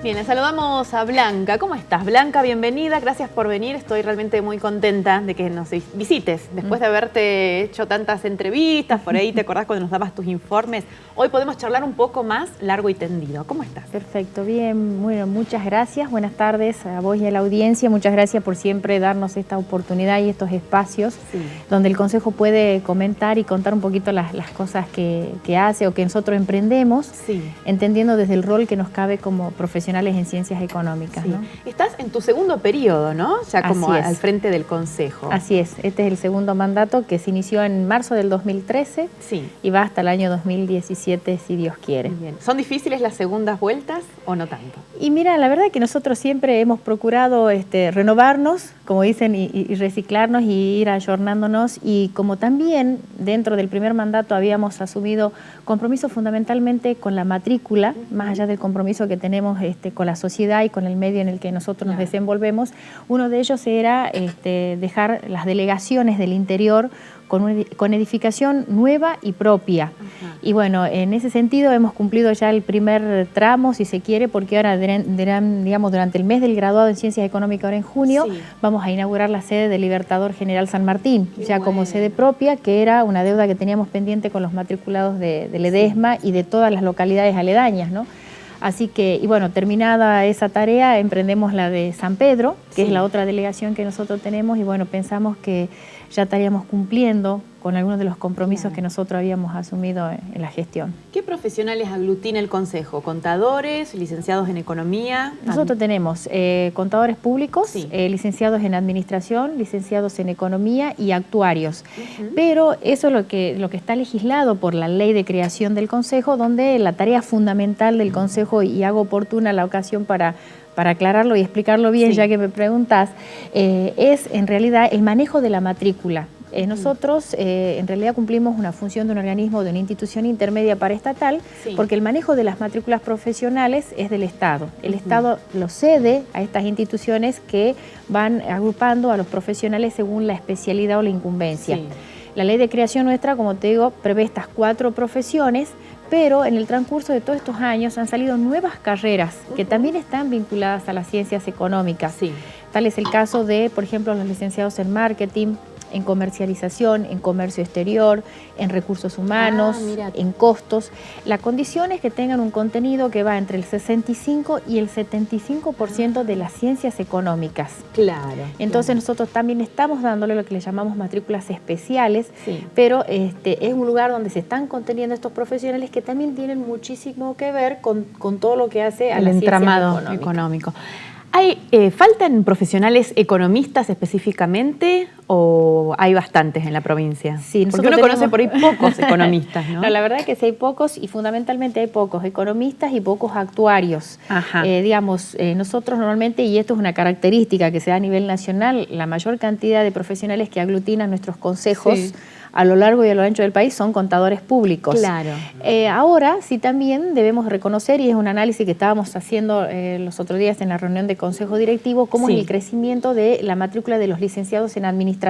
Bien, le saludamos a Blanca. ¿Cómo estás? Blanca, bienvenida. Gracias por venir. Estoy realmente muy contenta de que nos visites. Después de haberte hecho tantas entrevistas, por ahí te acordás cuando nos dabas tus informes. Hoy podemos charlar un poco más largo y tendido. ¿Cómo estás? Perfecto, bien. Bueno, muchas gracias. Buenas tardes a vos y a la audiencia. Muchas gracias por siempre darnos esta oportunidad y estos espacios donde el Consejo puede comentar y contar un poquito las cosas que hace o que nosotros emprendemos, entendiendo desde el rol que nos cabe como profesionales en ciencias económicas. ¿No? Estás en tu segundo periodo, ¿no? Ya como al frente del Consejo. Así es. Este es el segundo mandato que se inició en marzo del 2013 y va hasta el año 2017, si Dios quiere. Bien. ¿Son difíciles las segundas vueltas o no tanto? Y mira, la verdad es que nosotros siempre hemos procurado renovarnos, como dicen, y reciclarnos y ir ayornándonos. Y como también dentro del primer mandato habíamos asumido compromisos fundamentalmente con la matrícula, más allá del compromiso que tenemos con la sociedad y con el medio en el que nosotros nos desenvolvemos, uno de ellos era dejar las delegaciones del interior con edificación nueva y propia. Y bueno, en ese sentido hemos cumplido ya el primer tramo, si se quiere, porque ahora, digamos, durante el mes del graduado en Ciencias Económicas, ahora en junio, vamos a inaugurar la sede del Libertador General San Martín, como sede propia, que era una deuda que teníamos pendiente con los matriculados de Ledesma y de todas las localidades aledañas, ¿no? Así que, y bueno, terminada esa tarea, emprendemos la de San Pedro, que es la otra delegación que nosotros tenemos, y bueno, pensamos que ya estaríamos cumpliendo con algunos de los compromisos que nosotros habíamos asumido en la gestión. ¿Qué profesionales aglutina el Consejo? ¿Contadores, licenciados en Economía? Nosotros tenemos contadores públicos, licenciados en Administración, licenciados en Economía y actuarios. Pero eso es lo que está legislado por la Ley de Creación del Consejo, donde la tarea fundamental del Consejo, y hago oportuna la ocasión para aclararlo y explicarlo bien, ya que me preguntás, es en realidad el manejo de la matrícula. Nosotros en realidad cumplimos una función de un organismo, de una institución intermedia paraestatal, porque el manejo de las matrículas profesionales es del Estado. El Estado lo cede a estas instituciones que van agrupando a los profesionales según la especialidad o la incumbencia. La ley de creación nuestra, como te digo, prevé estas 4 profesiones, pero en el transcurso de todos estos años han salido nuevas carreras que también están vinculadas a las ciencias económicas. Tal es el caso de, por ejemplo, los licenciados en marketing, en comercialización, en comercio exterior, en recursos humanos, en costos. La condición es que tengan un contenido que va entre el 65 y el 75% de las ciencias económicas. Entonces nosotros también estamos dándole lo que le llamamos matrículas especiales, pero es un lugar donde se están conteniendo estos profesionales que también tienen muchísimo que ver con todo lo que hace al entramado económico. ¿Faltan profesionales economistas específicamente o hay bastantes en la provincia? Porque uno conoce por ahí pocos economistas, ¿no? No, la verdad es que sí hay pocos, y fundamentalmente hay pocos economistas y pocos actuarios. Nosotros normalmente, y esto es una característica que se da a nivel nacional, la mayor cantidad de profesionales que aglutinan nuestros consejos a lo largo y a lo ancho del país son contadores públicos. Ahora sí también debemos reconocer, y es un análisis que estábamos haciendo los otros días en la reunión de consejo directivo, cómo es el crecimiento de la matrícula de los licenciados en administración.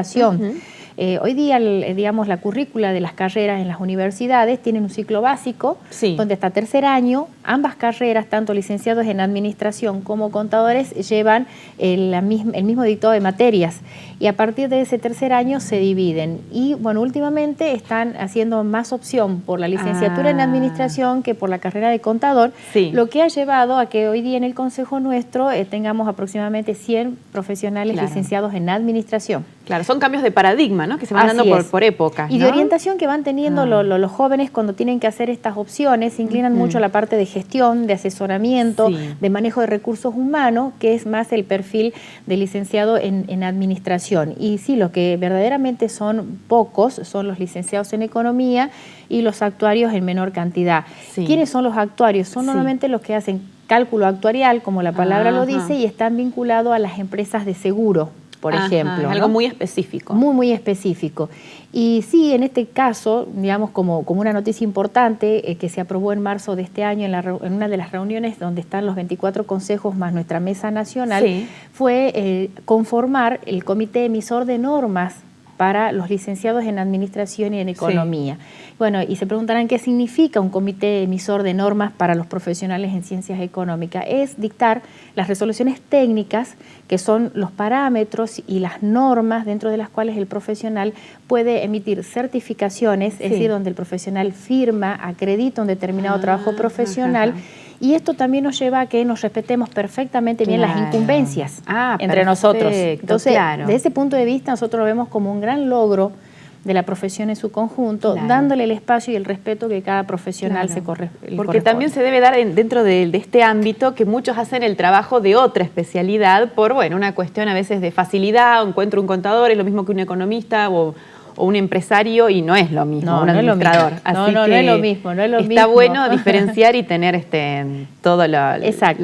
Hoy día, digamos, la currícula de las carreras en las universidades tienen un ciclo básico, donde hasta tercer año, ambas carreras, tanto licenciados en administración como contadores, llevan el mismo dictado de materias, y a partir de ese tercer año se dividen. Y bueno, últimamente están haciendo más opción por la licenciatura en administración que por la carrera de contador, lo que ha llevado a que hoy día en el Consejo nuestro tengamos aproximadamente 100 profesionales licenciados en administración. Son cambios de paradigma, ¿no? Que se van dando por épocas, ¿no? Y de orientación que van teniendo los jóvenes cuando tienen que hacer estas opciones. Se inclinan mucho a la parte de gestión, de asesoramiento, de manejo de recursos humanos, que es más el perfil de licenciado en administración. Y sí, lo que verdaderamente son pocos son los licenciados en economía y los actuarios en menor cantidad. ¿Quiénes son los actuarios? Son normalmente los que hacen cálculo actuarial, como la palabra lo dice, y están vinculados a las empresas de seguro, por ejemplo. Algo muy específico. Muy específico. Y sí, en este caso, digamos, como una noticia importante que se aprobó en marzo de este año en una de las reuniones donde están los 24 consejos más nuestra mesa nacional, fue conformar el comité emisor de normas para los licenciados en Administración y en Economía. Sí. Bueno, y se preguntarán qué significa un comité emisor de normas para los profesionales en ciencias económicas. Es dictar las resoluciones técnicas, que son los parámetros y las normas dentro de las cuales el profesional puede emitir certificaciones, es decir, donde el profesional firma, acredita un determinado trabajo profesional. Y esto también nos lleva a que nos respetemos perfectamente bien las incumbencias entre nosotros. Entonces, desde ese punto de vista, nosotros lo vemos como un gran logro de la profesión en su conjunto, dándole el espacio y el respeto que cada profesional se corresponde. Porque también se debe dar dentro de este ámbito que muchos hacen el trabajo de otra especialidad por, bueno, una cuestión a veces de facilidad, encuentro un contador, es lo mismo que un economista o un empresario, y no es lo mismo, un administrador. No es lo mismo. Está bueno diferenciar y tener todas las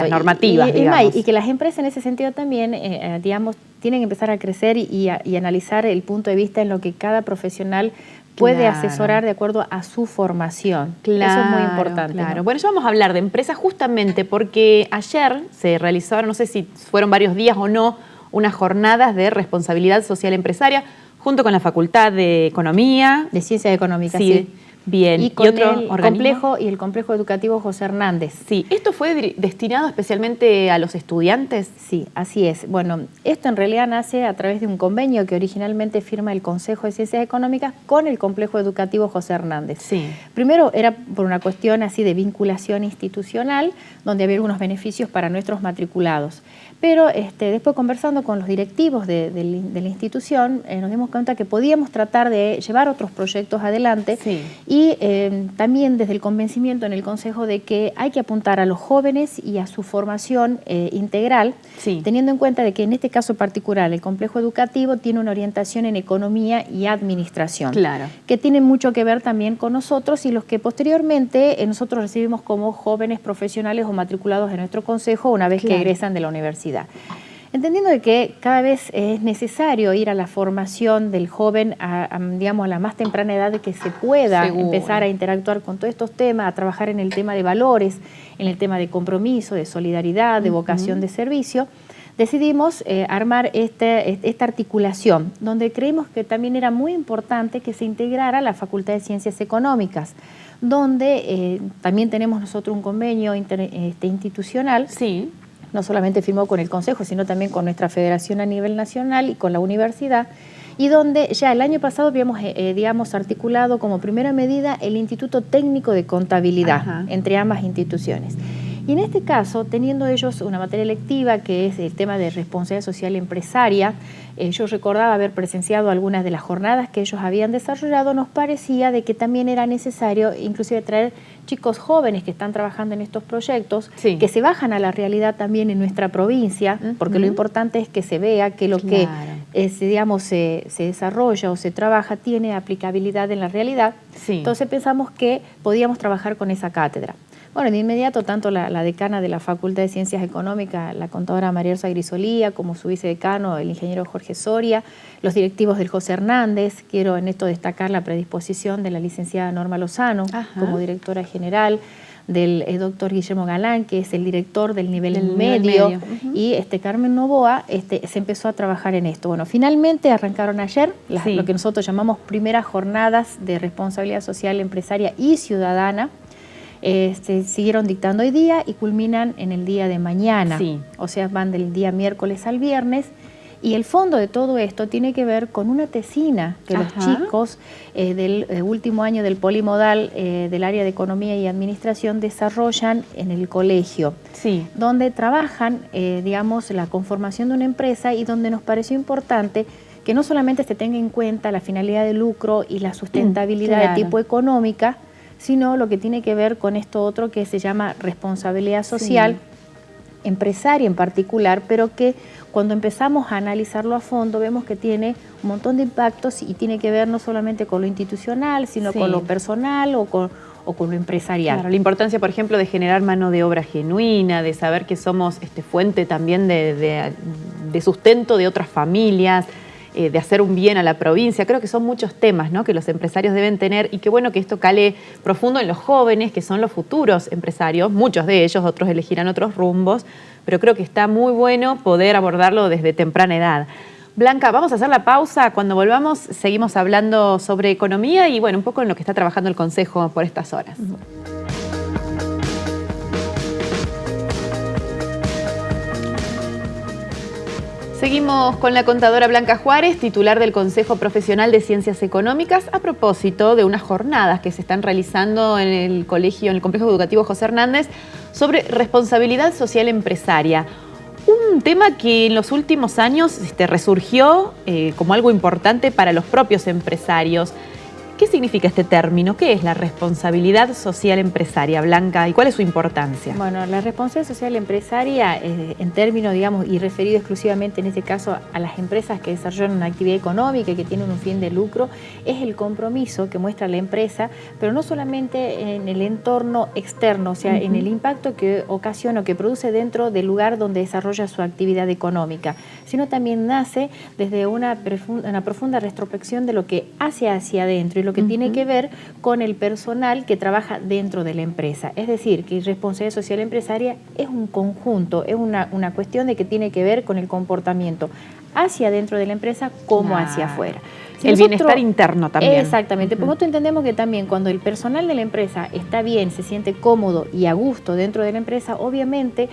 normativas, digamos. Y que las empresas en ese sentido también, digamos, tienen que empezar a crecer y analizar el punto de vista en lo que cada profesional puede asesorar de acuerdo a su formación. Eso es muy importante. Claro. Bueno, ya vamos a hablar de empresas justamente porque ayer se realizaron, no sé si fueron varios días o no, unas jornadas de responsabilidad social empresaria junto con la Facultad de Economía. De Ciencias Económicas, sí. Bien. Y con el complejo educativo José Hernández. Sí. ¿Esto fue destinado especialmente a los estudiantes? Sí, así es. Bueno, esto en realidad nace a través de un convenio que originalmente firma el Consejo de Ciencias Económicas con el complejo educativo José Hernández. Sí. Primero era por una cuestión así de vinculación institucional, donde había algunos beneficios para nuestros matriculados. Pero después conversando con los directivos de la institución, nos dimos cuenta que podíamos tratar de llevar otros proyectos adelante y también desde el convencimiento en el Consejo de que hay que apuntar a los jóvenes y a su formación integral, teniendo en cuenta de que en este caso particular el complejo educativo tiene una orientación en economía y administración, que tiene mucho que ver también con nosotros y los que posteriormente nosotros recibimos como jóvenes profesionales o matriculados en nuestro Consejo una vez que egresan de la universidad. Entendiendo de que cada vez es necesario ir a la formación del joven digamos, a la más temprana edad de que se pueda empezar a interactuar con todos estos temas, a trabajar en el tema de valores, en el tema de compromiso, de solidaridad, de vocación de servicio, decidimos armar esta articulación, donde creímos que también era muy importante que se integrara la Facultad de Ciencias Económicas, donde también tenemos nosotros un convenio institucional. Sí. No solamente firmó con el Consejo, sino también con nuestra federación a nivel nacional y con la universidad, y donde ya el año pasado habíamos, digamos, articulado como primera medida el Instituto Técnico de Contabilidad entre ambas instituciones. Y en este caso, teniendo ellos una materia electiva que es el tema de responsabilidad social empresaria, yo recordaba haber presenciado algunas de las jornadas que ellos habían desarrollado, nos parecía de que también era necesario inclusive traer chicos jóvenes que están trabajando en estos proyectos, que se bajan a la realidad también en nuestra provincia, porque lo importante es que se vea que lo que digamos, se desarrolla o se trabaja tiene aplicabilidad en la realidad. Entonces pensamos que podíamos trabajar con esa cátedra. Bueno, de inmediato, tanto la decana de la Facultad de Ciencias Económicas, la contadora María Elsa Grisolía, como su vicedecano, el ingeniero Jorge Soria, los directivos del José Hernández, quiero en esto destacar la predisposición de la licenciada Norma Lozano como directora general, del doctor Guillermo Galán, que es el director del nivel medio, y Carmen Novoa, se empezó a trabajar en esto. Bueno, finalmente arrancaron ayer lo que nosotros llamamos primeras jornadas de responsabilidad social empresaria y ciudadana. Siguieron dictando hoy día y culminan en el día de mañana. O sea, van del día miércoles al viernes. Y el fondo de todo esto tiene que ver con una tesina que los chicos del último año del polimodal del área de Economía y Administración desarrollan en el colegio, donde trabajan, digamos, la conformación de una empresa y donde nos pareció importante que no solamente se tenga en cuenta la finalidad de lucro y la sustentabilidad de tipo económica, sino lo que tiene que ver con esto otro que se llama responsabilidad social, empresaria en particular, pero que cuando empezamos a analizarlo a fondo vemos que tiene un montón de impactos y tiene que ver no solamente con lo institucional, sino con lo personal o con lo empresarial. Claro, la importancia, por ejemplo, de generar mano de obra genuina, de saber que somos fuente también de sustento de otras familias, de hacer un bien a la provincia. Creo que son muchos temas, ¿no?, que los empresarios deben tener, y qué bueno que esto cale profundo en los jóvenes, que son los futuros empresarios, muchos de ellos, otros elegirán otros rumbos, pero creo que está muy bueno poder abordarlo desde temprana edad. Blanca, vamos a hacer la pausa. Cuando volvamos seguimos hablando sobre economía y bueno, un poco en lo que está trabajando el Consejo por estas horas. Seguimos con la contadora Blanca Juárez, titular del Consejo Profesional de Ciencias Económicas, a propósito de unas jornadas que se están realizando en el Complejo Educativo José Hernández sobre responsabilidad social empresaria. Un tema que en los últimos años resurgió como algo importante para los propios empresarios. ¿Qué significa este término? ¿Qué es la responsabilidad social empresaria, Blanca? ¿Y cuál es su importancia? Bueno, la responsabilidad social empresaria, en términos, digamos, y referido exclusivamente en este caso a las empresas que desarrollan una actividad económica y que tienen un fin de lucro, es el compromiso que muestra la empresa, pero no solamente en el entorno externo, o sea, en el impacto que ocasiona o que produce dentro del lugar donde desarrolla su actividad económica, sino también nace desde una profunda retrospección de lo que hace hacia adentro y lo que tiene que ver con el personal que trabaja dentro de la empresa. Es decir, que responsabilidad social empresaria es un conjunto, es una cuestión de que tiene que ver con el comportamiento hacia adentro de la empresa como hacia afuera. Si el bienestar interno también. Exactamente, porque nosotros entendemos que también cuando el personal de la empresa está bien, se siente cómodo y a gusto dentro de la empresa, obviamente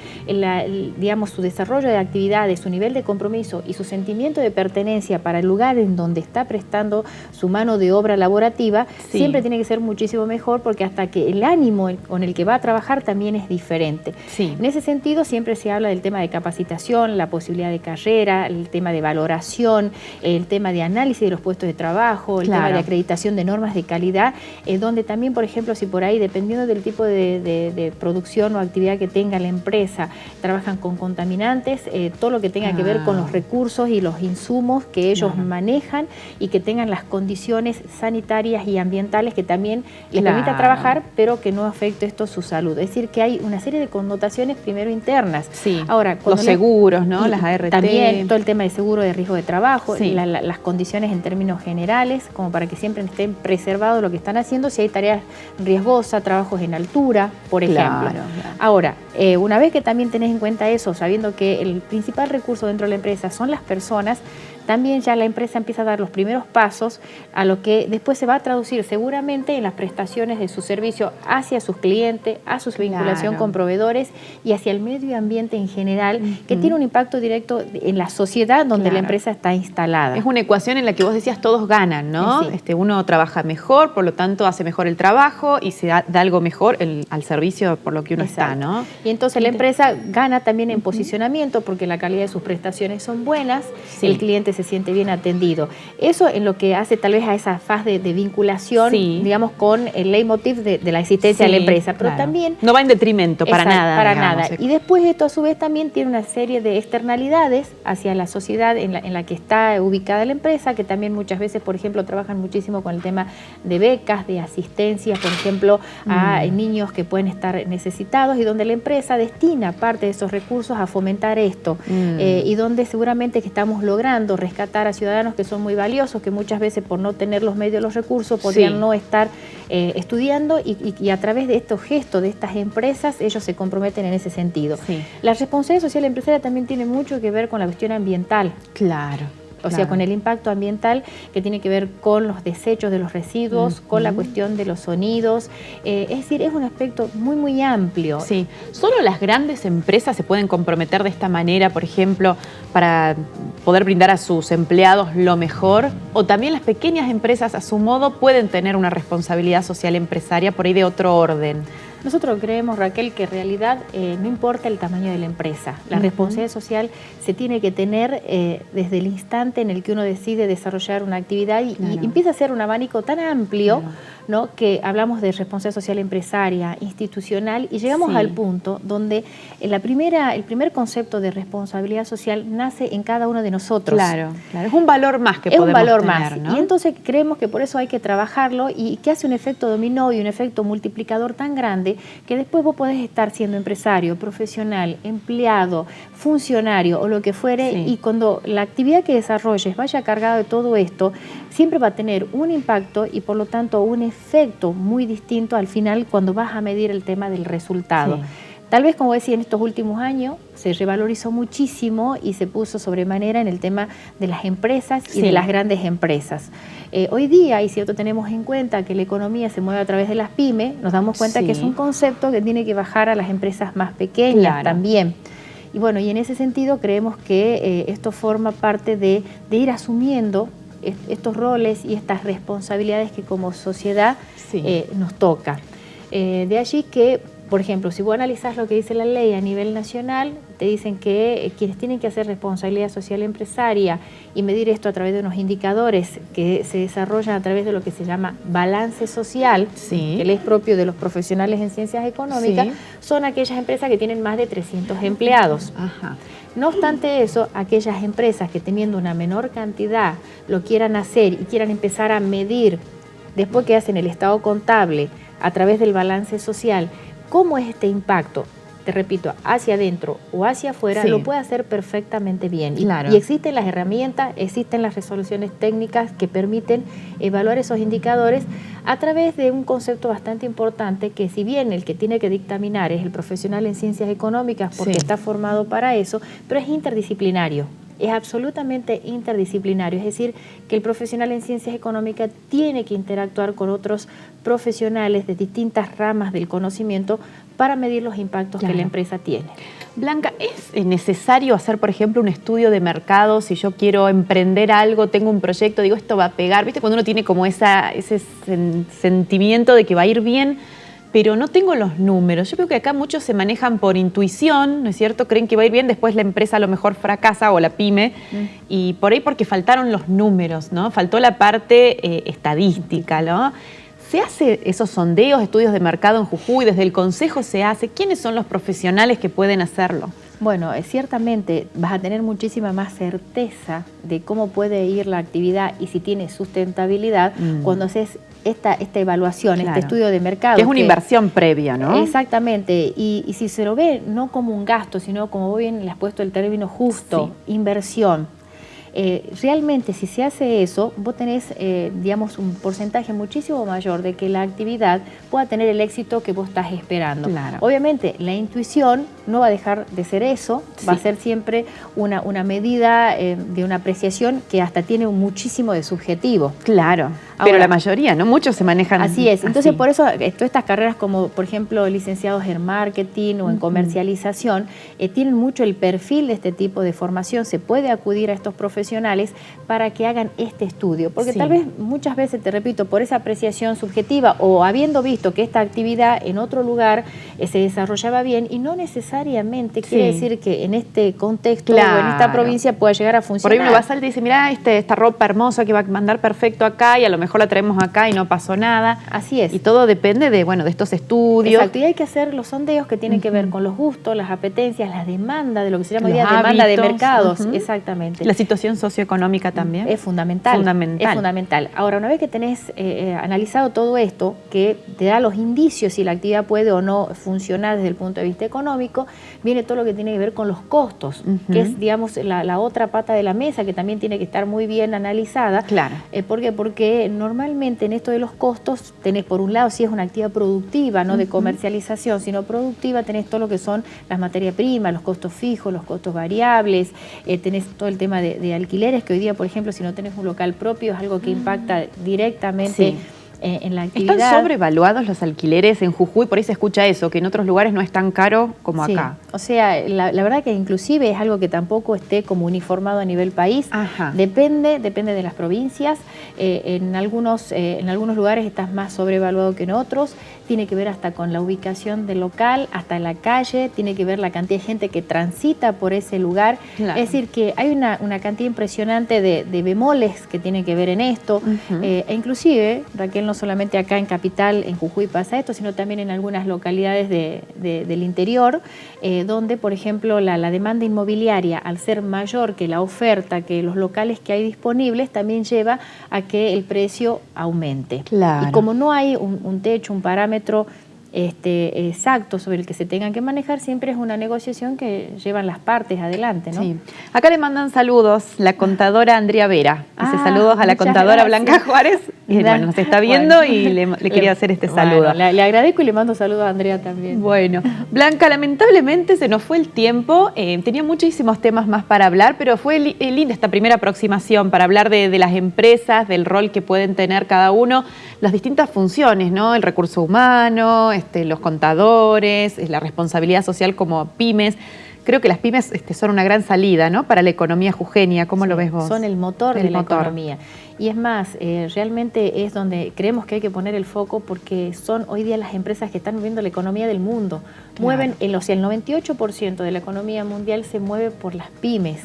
digamos, su desarrollo de actividades, su nivel de compromiso y su sentimiento de pertenencia para el lugar en donde está prestando su mano de obra laborativa, siempre tiene que ser muchísimo mejor, porque hasta que el ánimo con el que va a trabajar también es diferente. En ese sentido siempre se habla del tema de capacitación, la posibilidad de carrera, el tema de valoración, el tema de análisis de los puestos de trabajo, el tema de acreditación de normas de calidad, donde también, por ejemplo, si por ahí, dependiendo del tipo de producción o actividad que tenga la empresa, trabajan con contaminantes, todo lo que tenga que ver con los recursos y los insumos que ellos manejan y que tengan las condiciones sanitarias y ambientales que también les permita trabajar, pero que no afecte esto su salud. Es decir, que hay una serie de connotaciones primero internas. Ahora, los seguros, ¿no? Las ART. También todo el tema de seguro de riesgo de trabajo, las condiciones en términos generales, como para que siempre estén preservados lo que están haciendo, si hay tareas riesgosas, trabajos en altura, por ejemplo. Ahora, una vez que también tenés en cuenta eso, sabiendo que el principal recurso dentro de la empresa son las personas, también ya la empresa empieza a dar los primeros pasos a lo que después se va a traducir seguramente en las prestaciones de su servicio hacia sus clientes, a su vinculación con proveedores y hacia el medio ambiente en general, que tiene un impacto directo en la sociedad donde la empresa está instalada. Es una ecuación en la que vos decías todos ganan, ¿no? Uno trabaja mejor, por lo tanto hace mejor el trabajo y se da algo mejor al servicio por lo que uno está, ¿no? Y entonces la empresa gana también en posicionamiento porque la calidad de sus prestaciones son buenas, el cliente se siente bien atendido. Eso en lo que hace tal vez a esa fase de vinculación, digamos, con el leitmotiv de la existencia de la empresa, pero también... No va en detrimento para nada. Para nada. Y después esto a su vez también tiene una serie de externalidades hacia la sociedad en la que está ubicada la empresa, que también muchas veces, por ejemplo, trabajan muchísimo con el tema de becas, de asistencia, por ejemplo, a niños que pueden estar necesitados y donde la empresa destina parte de esos recursos a fomentar esto y donde seguramente que estamos logrando rescatar a ciudadanos que son muy valiosos, que muchas veces por no tener los medios, los recursos, podrían no estar estudiando y a través de estos gestos de estas empresas ellos se comprometen en ese sentido. La responsabilidad social empresaria también tiene mucho que ver con la cuestión ambiental. O sea, con el impacto ambiental que tiene que ver con los desechos de los residuos, con la cuestión de los sonidos. Es decir, es un aspecto muy, muy amplio. ¿Solo las grandes empresas se pueden comprometer de esta manera, por ejemplo, para poder brindar a sus empleados lo mejor? ¿O también las pequeñas empresas, a su modo, pueden tener una responsabilidad social empresaria por ahí de otro orden? Nosotros creemos, Raquel, que en realidad no importa el tamaño de la empresa. La responsabilidad social se tiene que tener desde el instante en el que uno decide desarrollar una actividad y empieza a ser un abanico tan amplio, ¿no? Que hablamos de responsabilidad social empresaria, institucional, y llegamos al punto donde el primer concepto de responsabilidad social nace en cada uno de nosotros. Es un valor más que podemos tener, es un valor más, ¿no? Y entonces creemos que por eso hay que trabajarlo y que hace un efecto dominó y un efecto multiplicador tan grande que después vos podés estar siendo empresario, profesional, empleado, funcionario o lo que fuere, y cuando la actividad que desarrolles vaya cargada de todo esto, siempre va a tener un impacto y por lo tanto un efecto muy distinto al final cuando vas a medir el tema del resultado. Tal vez, como decía, en estos últimos años se revalorizó muchísimo y se puso sobremanera en el tema de las empresas y de las grandes empresas. Hoy día, y cierto, tenemos en cuenta que la economía se mueve a través de las pymes, nos damos cuenta que es un concepto que tiene que bajar a las empresas más pequeñas también. Y bueno, y en ese sentido creemos que esto forma parte de ir asumiendo estos roles y estas responsabilidades que como sociedad nos toca. De allí que, por ejemplo, si vos analizás lo que dice la ley a nivel nacional, te dicen que quienes tienen que hacer responsabilidad social empresaria y medir esto a través de unos indicadores que se desarrollan a través de lo que se llama balance social, que es propio de los profesionales en ciencias económicas, son aquellas empresas que tienen más de 300 empleados. No obstante eso, aquellas empresas que teniendo una menor cantidad lo quieran hacer y quieran empezar a medir, después que hacen el estado contable, a través del balance social, cómo es este impacto, te repito, hacia adentro o hacia afuera, lo puede hacer perfectamente bien. Y existen las herramientas, existen las resoluciones técnicas que permiten evaluar esos indicadores a través de un concepto bastante importante que, si bien el que tiene que dictaminar es el profesional en ciencias económicas porque está formado para eso, pero es interdisciplinario. Es absolutamente interdisciplinario, es decir, que el profesional en ciencias económicas tiene que interactuar con otros profesionales de distintas ramas del conocimiento para medir los impactos que la empresa tiene. Blanca, ¿es necesario hacer, por ejemplo, un estudio de mercado? Si yo quiero emprender algo, tengo un proyecto, digo, esto va a pegar, ¿viste? Cuando uno tiene como ese sentimiento de que va a ir bien, pero no tengo los números. Yo creo que acá muchos se manejan por intuición, ¿no es cierto? Creen que va a ir bien, después la empresa a lo mejor fracasa o la pyme, y por ahí porque faltaron los números, ¿no? Faltó la parte estadística, ¿no? ¿Se hace esos sondeos, estudios de mercado en Jujuy? ¿Desde el Consejo se hace? ¿Quiénes son los profesionales que pueden hacerlo? Bueno, ciertamente vas a tener muchísima más certeza de cómo puede ir la actividad y si tiene sustentabilidad cuando haces esta evaluación, este estudio de mercado. Que es una inversión previa, ¿no? Exactamente, y si se lo ve no como un gasto, sino como vos bien le has puesto el término justo, inversión. Realmente, si se hace eso, vos tenés, digamos, un porcentaje muchísimo mayor de que la actividad pueda tener el éxito que vos estás esperando. Obviamente, la intuición no va a dejar de ser eso, va a ser siempre una medida de una apreciación que hasta tiene muchísimo de subjetivo. Claro, ahora, pero la mayoría, ¿no? Muchos se manejan así. Entonces, por eso, todas estas carreras como, por ejemplo, licenciados en marketing o en comercialización, tienen mucho el perfil de este tipo de formación. Se puede acudir a estos profesionales para que hagan este estudio, porque tal vez muchas veces, te repito, por esa apreciación subjetiva o habiendo visto que esta actividad en otro lugar se desarrollaba bien y no necesariamente quiere decir que en este contexto o en esta provincia pueda llegar a funcionar. Por ahí uno va a salir y dice, mira, esta ropa hermosa que va a mandar perfecto acá y a lo mejor la traemos acá y no pasó nada. Así es. Y todo depende de estos estudios. Exacto, y hay que hacer los sondeos que tienen que ver con los gustos, las apetencias, la demanda, de lo que se llama hoy día demanda de mercados. Exactamente. La situación socioeconómica también. Es fundamental. Es fundamental. Ahora, una vez que tenés analizado todo esto, que te da los indicios si la actividad puede o no funcionar desde el punto de vista económico, viene todo lo que tiene que ver con los costos, que es, digamos, la otra pata de la mesa, que también tiene que estar muy bien analizada. Claro. ¿Por qué? Porque normalmente en esto de los costos tenés, por un lado, si es una actividad productiva, no de comercialización, sino productiva, tenés todo lo que son las materias primas, los costos fijos, los costos variables, tenés todo el tema de alquileres, que hoy día, por ejemplo, si no tenés un local propio, es algo que impacta directamente en la actividad. ¿Están sobrevaluados los alquileres en Jujuy? Por ahí se escucha eso, que en otros lugares no es tan caro como acá. O sea, la verdad que inclusive es algo que tampoco esté como uniformado a nivel país. Depende de las provincias. En algunos lugares estás más sobrevaluado que en otros. Tiene que ver hasta con la ubicación del local, hasta la calle, tiene que ver la cantidad de gente que transita por ese lugar. Es decir, que hay una cantidad impresionante de bemoles que tienen que ver en esto. E inclusive, Raquel, no solamente acá en Capital, en Jujuy pasa esto, sino también en algunas localidades del interior, donde, por ejemplo, la demanda inmobiliaria, al ser mayor que la oferta, que los locales que hay disponibles, también lleva a que el precio aumente. Y como no hay un techo, un parámetro exacto sobre el que se tengan que manejar, siempre es una negociación que llevan las partes adelante, ¿no? Sí. Acá le mandan saludos la contadora Andrea Vera. Dice saludos a la contadora Blanca Juárez. Y bueno, nos está viendo y le quería hacer este saludo. Le agradezco y le mando saludos a Andrea también. Bueno, Blanca, lamentablemente se nos fue el tiempo. Tenía muchísimos temas más para hablar, pero fue linda esta primera aproximación para hablar de las empresas, del rol que pueden tener cada uno, las distintas funciones, ¿no? El recurso humano, los contadores, la responsabilidad social como pymes. Creo que las pymes son una gran salida, ¿no? Para la economía jujeña. ¿Cómo lo ves vos? Son el motor de la economía. Y es más, realmente es donde creemos que hay que poner el foco porque son hoy día las empresas que están moviendo la economía del mundo. Claro. Mueven, el 98% de la economía mundial se mueve por las pymes.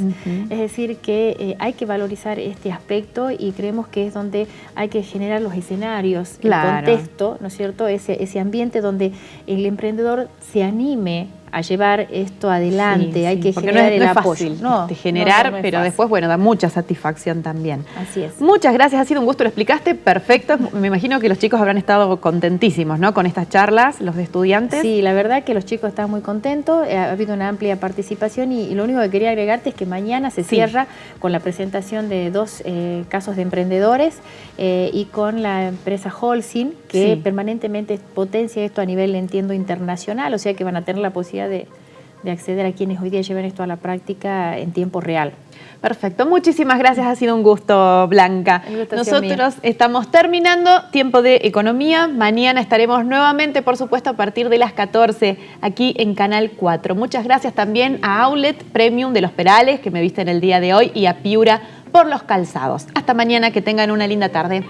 Es decir, que hay que valorizar este aspecto y creemos que es donde hay que generar los escenarios, el contexto, ¿no es cierto? Ese ambiente donde el emprendedor se anime a llevar esto adelante, hay que generar el apoyo. Fácil generar, pero después, bueno, da mucha satisfacción también. Así es. Muchas gracias, ha sido un gusto, lo explicaste perfecto. Me imagino que los chicos habrán estado contentísimos, ¿no? Con estas charlas, los estudiantes. Sí, la verdad que los chicos están muy contentos, ha habido una amplia participación y lo único que quería agregarte es que mañana se cierra con la presentación de 2 casos de emprendedores y con la empresa Holcim, que permanentemente potencia esto a nivel, entiendo, internacional, o sea que van a tener la posibilidad de acceder a quienes hoy día lleven esto a la práctica en tiempo real. Perfecto, muchísimas gracias, ha sido un gusto, Blanca. Nosotros estamos terminando Tiempo de Economía, mañana estaremos nuevamente, por supuesto, a partir de las 14, aquí en Canal 4. Muchas gracias también a Outlet Premium de Los Perales, que me viste en el día de hoy, y a Piura por los calzados. Hasta mañana, que tengan una linda tarde.